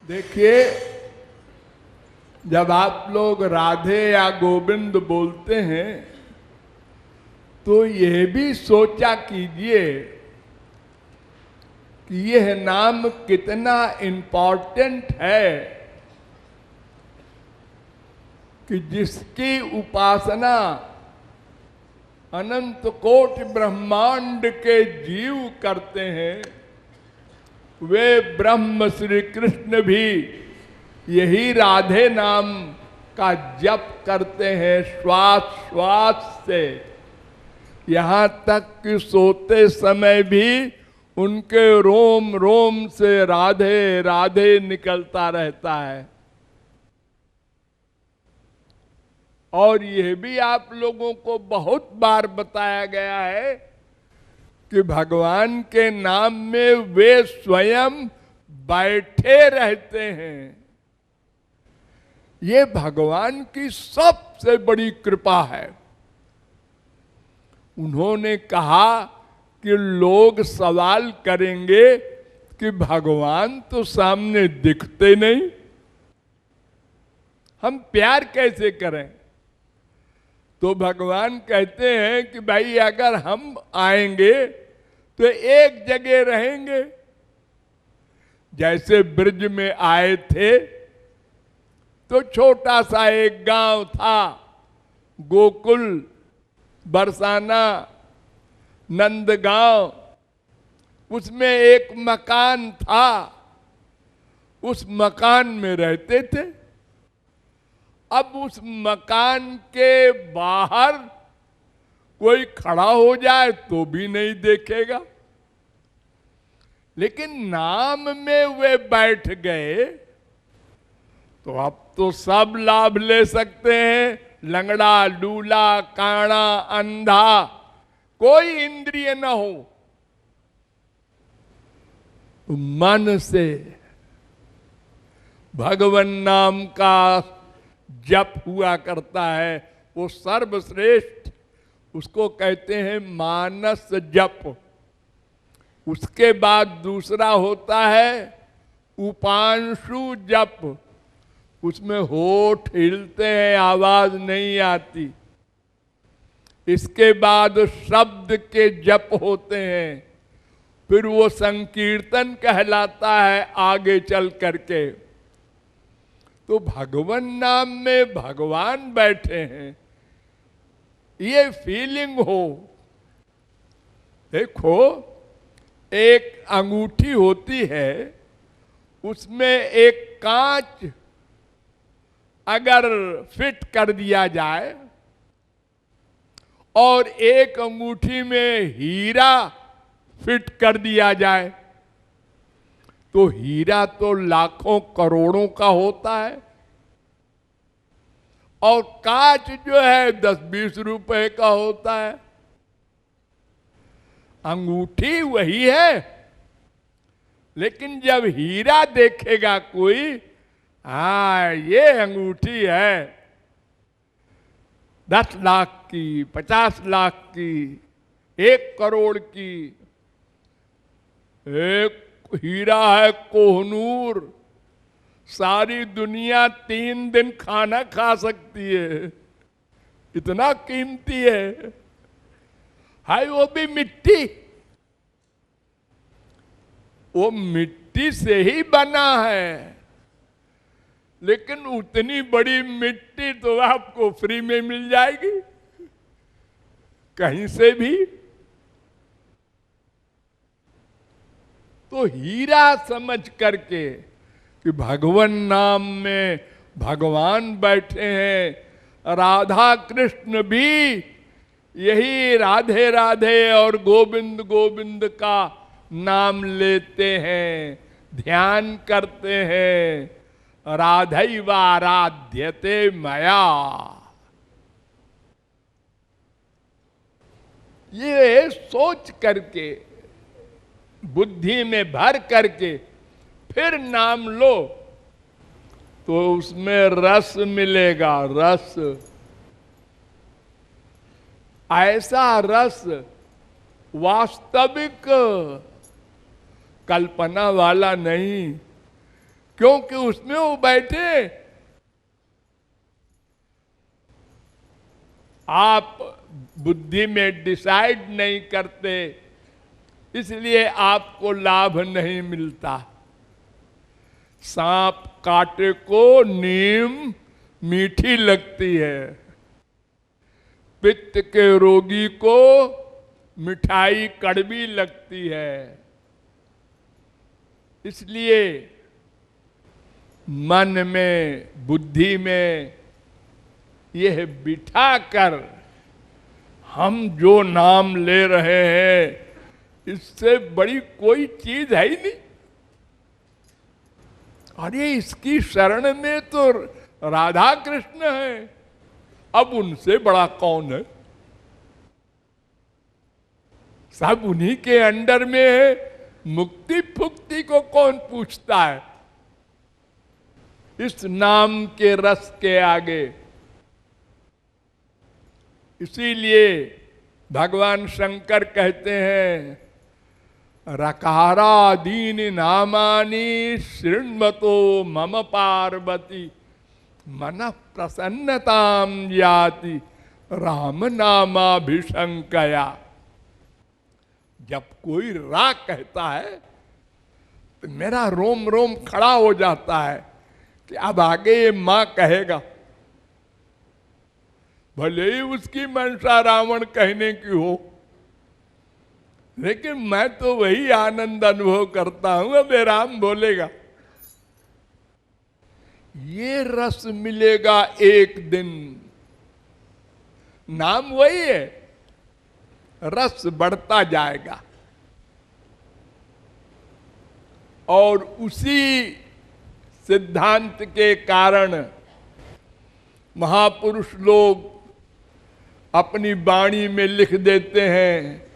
देखिए, जब आप लोग राधे या गोविंद बोलते हैं तो यह भी सोचा कीजिए कि यह नाम कितना इम्पोर्टेंट है कि जिसकी उपासना अनंत कोटि ब्रह्मांड के जीव करते हैं, वे ब्रह्म श्री कृष्ण भी यही राधे नाम का जप करते हैं श्वास श्वास से। यहाँ तक कि सोते समय भी उनके रोम रोम से राधे राधे निकलता रहता है। और यह भी आप लोगों को बहुत बार बताया गया है कि भगवान के नाम में वे स्वयं बैठे रहते हैं। ये भगवान की सबसे बड़ी कृपा है। उन्होंने कहा कि लोग सवाल करेंगे कि भगवान तो सामने दिखते नहीं, हम प्यार कैसे करें? तो भगवान कहते हैं कि भाई अगर हम आएंगे तो एक जगह रहेंगे। जैसे ब्रज में आए थे तो छोटा सा एक गांव था, गोकुल, बरसाना, नंदगांव। उसमें एक मकान था, उस मकान में रहते थे। अब उस मकान के बाहर कोई खड़ा हो जाए तो भी नहीं देखेगा, लेकिन नाम में वे बैठ गए तो अब तो सब लाभ ले सकते हैं। लंगड़ा, लूला, काना, अंधा, कोई इंद्रिय न हो, मन से भगवान नाम का जप हुआ करता है। वो सर्वश्रेष्ठ, उसको कहते हैं मानस जप। उसके बाद दूसरा होता है उपांशु जप। उसमें होठ हिलते हैं, आवाज नहीं आती। इसके बाद शब्द के जप होते हैं, फिर वो संकीर्तन कहलाता है आगे चल करके। तो भगवान नाम में भगवान बैठे हैं, ये फीलिंग हो। देखो, एक अंगूठी होती है, उसमें एक कांच अगर फिट कर दिया जाए और एक अंगूठी में हीरा फिट कर दिया जाए तो हीरा तो लाखों करोड़ों का होता है और कांच जो है 10-20 रुपए का होता है। अंगूठी वही है, लेकिन जब हीरा देखेगा कोई, हाँ ये अंगूठी है 10 लाख की, 50 लाख की, 1 करोड़ की। एक हीरा है कोहनूर, सारी दुनिया 3 दिन खाना खा सकती है, इतना कीमती है। हाय, वो भी मिट्टी, वो मिट्टी से ही बना है, लेकिन उतनी बड़ी मिट्टी तो आपको फ्री में मिल जाएगी कहीं से भी। तो हीरा समझ करके कि भगवान नाम में भगवान बैठे हैं। राधा कृष्ण भी यही राधे राधे और गोविंद गोविंद का नाम लेते हैं, ध्यान करते हैं। राधैवाराध्यते मया, ये सोच करके बुद्धि में भर करके फिर नाम लो तो उसमें रस मिलेगा। रस, ऐसा रस वास्तविक, कल्पना वाला नहीं। क्योंकि उसमें वो बैठे। आप बुद्धि में डिसाइड नहीं करते, इसलिए आपको लाभ नहीं मिलता। सांप काटे को नीम मीठी लगती है, पित्त के रोगी को मिठाई कड़वी लगती है। इसलिए मन में, बुद्धि में यह बिठा कर हम जो नाम ले रहे हैं, इससे बड़ी कोई चीज है ही नहीं। अरे इसकी शरण में तो राधा कृष्ण है, अब उनसे बड़ा कौन है? सब उन्हीं के अंडर में है, मुक्ति फुक्ति को कौन पूछता है इस नाम के रस के आगे। इसीलिए भगवान शंकर कहते हैं, रकारादीन नामानि शृण्वतो मम पार्वती मन प्रसन्नताम याति राम नामाभिशंकया। जब कोई रा कहता है तो मेरा रोम रोम खड़ा हो जाता है कि अब आगे ये मां कहेगा। भले ही उसकी मंशा रावण कहने की हो, लेकिन मैं तो वही आनंद अनुभव करता हूं, अब राम बोलेगा। ये रस मिलेगा एक दिन। नाम वही है, रस बढ़ता जाएगा। और उसी सिद्धांत के कारण महापुरुष लोग अपनी वाणी में लिख देते हैं,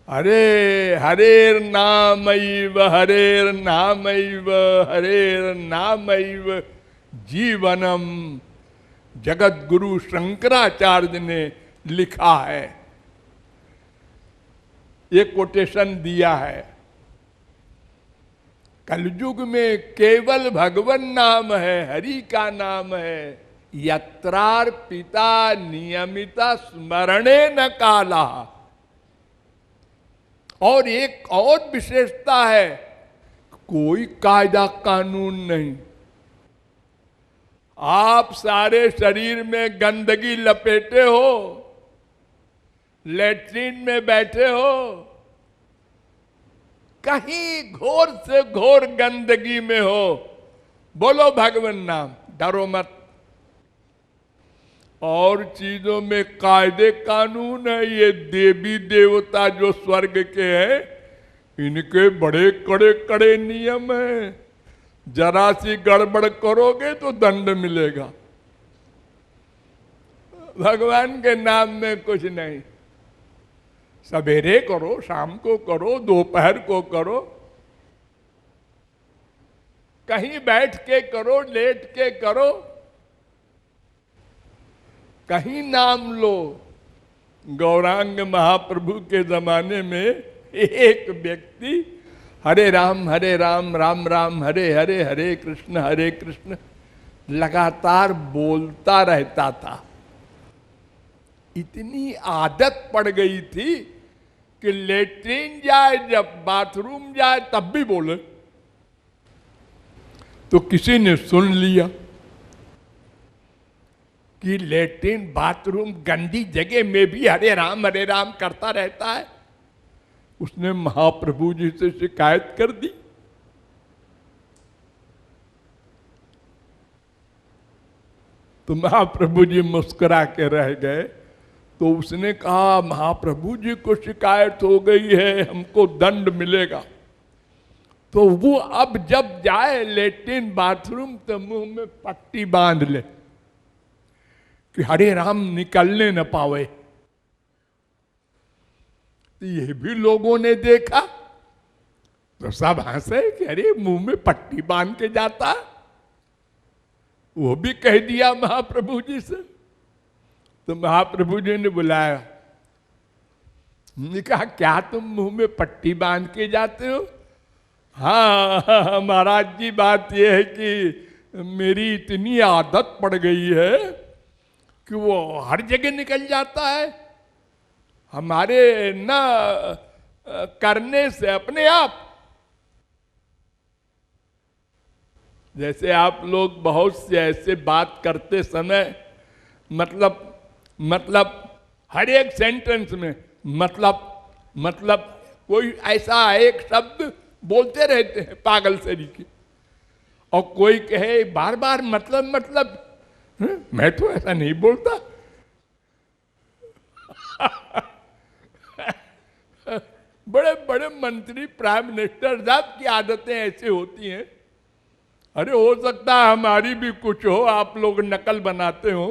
हरे हरेर नामैव हरेर नामैव हरेर नामैव जीवनम। जगत गुरु शंकराचार्य ने लिखा है, ये कोटेशन दिया है। कलयुग में केवल भगवन नाम है, हरि का नाम है। यत्रार्पिता नियमिता स्मरणे न काला। और एक और विशेषता है, कोई कायदा कानून नहीं। आप सारे शरीर में गंदगी लपेटे हो, लेट्रिन में बैठे हो, कहीं घोर से घोर गंदगी में हो, बोलो भगवान नाम, डरो मत। और चीजों में कायदे कानून है। ये देवी देवता जो स्वर्ग के हैं, इनके बड़े कड़े कड़े नियम हैं। जरा सी गड़बड़ करोगे तो दंड मिलेगा। भगवान के नाम में कुछ नहीं। सवेरे करो, शाम को करो, दोपहर को करो, कहीं बैठ के करो, लेट के करो, कहीं नाम लो। गौरांग महाप्रभु के जमाने में एक व्यक्ति हरे राम राम राम हरे हरे, हरे कृष्ण लगातार बोलता रहता था। इतनी आदत पड़ गई थी कि लेट्रिन जाए, जब बाथरूम जाए तब भी बोले। तो किसी ने सुन लिया कि लेट्रिन बाथरूम गंदी जगह में भी हरे राम करता रहता है। उसने महाप्रभु जी से शिकायत कर दी। तो महाप्रभु जी मुस्कुरा के रह गए। तो उसने कहा, महाप्रभु जी को शिकायत हो गई है, हमको दंड मिलेगा। तो वो अब जब जाए लेट्रिन बाथरूम तो मुंह में पट्टी बांध ले कि हरे राम निकलने न पावे। तो ये भी लोगों ने देखा तो सब हंसे कि अरे मुंह में पट्टी बांध के जाता। वो भी कह दिया महाप्रभु जी से। तो महाप्रभु जी ने बुलाया, ने कहा क्या तुम मुंह में पट्टी बांध के जाते हो? हाँ महाराज जी, बात यह है कि मेरी इतनी आदत पड़ गई है कि वो हर जगह निकल जाता है, हमारे न करने से अपने आप। जैसे आप लोग बहुत से ऐसे बात करते समय मतलब हर एक सेंटेंस में मतलब कोई ऐसा एक शब्द बोलते रहते हैं पागल तरीके, और कोई कहे बार बार मतलब मैं तो ऐसा नहीं बोलता। बड़े बड़े मंत्री, प्राइम मिनिस्टर साहब की आदतें ऐसी होती हैं। अरे हो सकता है हमारी भी कुछ हो, आप लोग नकल बनाते हो।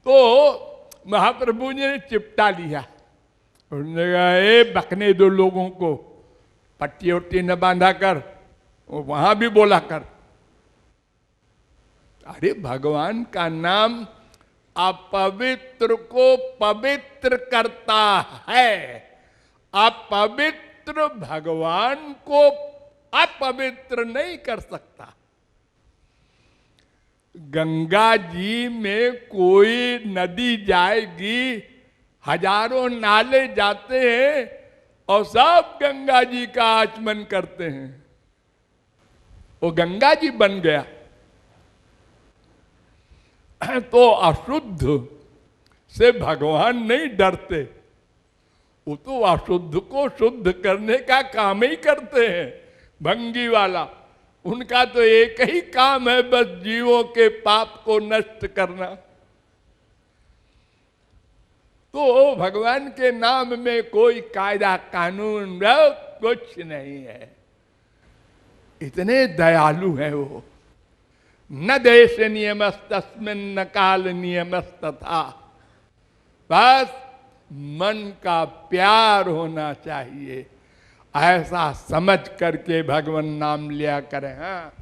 तो महाप्रभु जी ने चिपटा लिया, उन्होंने कहा ए बकने दो लोगों को, पट्टी उट्टी न बांधा कर, वहां भी बोला कर। अरे भगवान का नाम अपवित्र को पवित्र करता है, अपवित्र भगवान को अपवित्र नहीं कर सकता। गंगा जी में कोई नदी जाएगी, हजारों नाले जाते हैं और सब गंगा जी का आचमन करते हैं, वो गंगा जी बन गया। तो अशुद्ध से भगवान नहीं डरते, वो तो अशुद्ध को शुद्ध करने का काम ही करते हैं। भंगी वाला, उनका तो एक ही काम है, बस जीवों के पाप को नष्ट करना। तो भगवान के नाम में कोई कायदा कानून कुछ नहीं है, इतने दयालु है वो। न देश नियमस्तस्मिन् न काल नियमस्तथा, बस मन का प्यार होना चाहिए, ऐसा समझ करके भगवान नाम लिया करें। हाँ।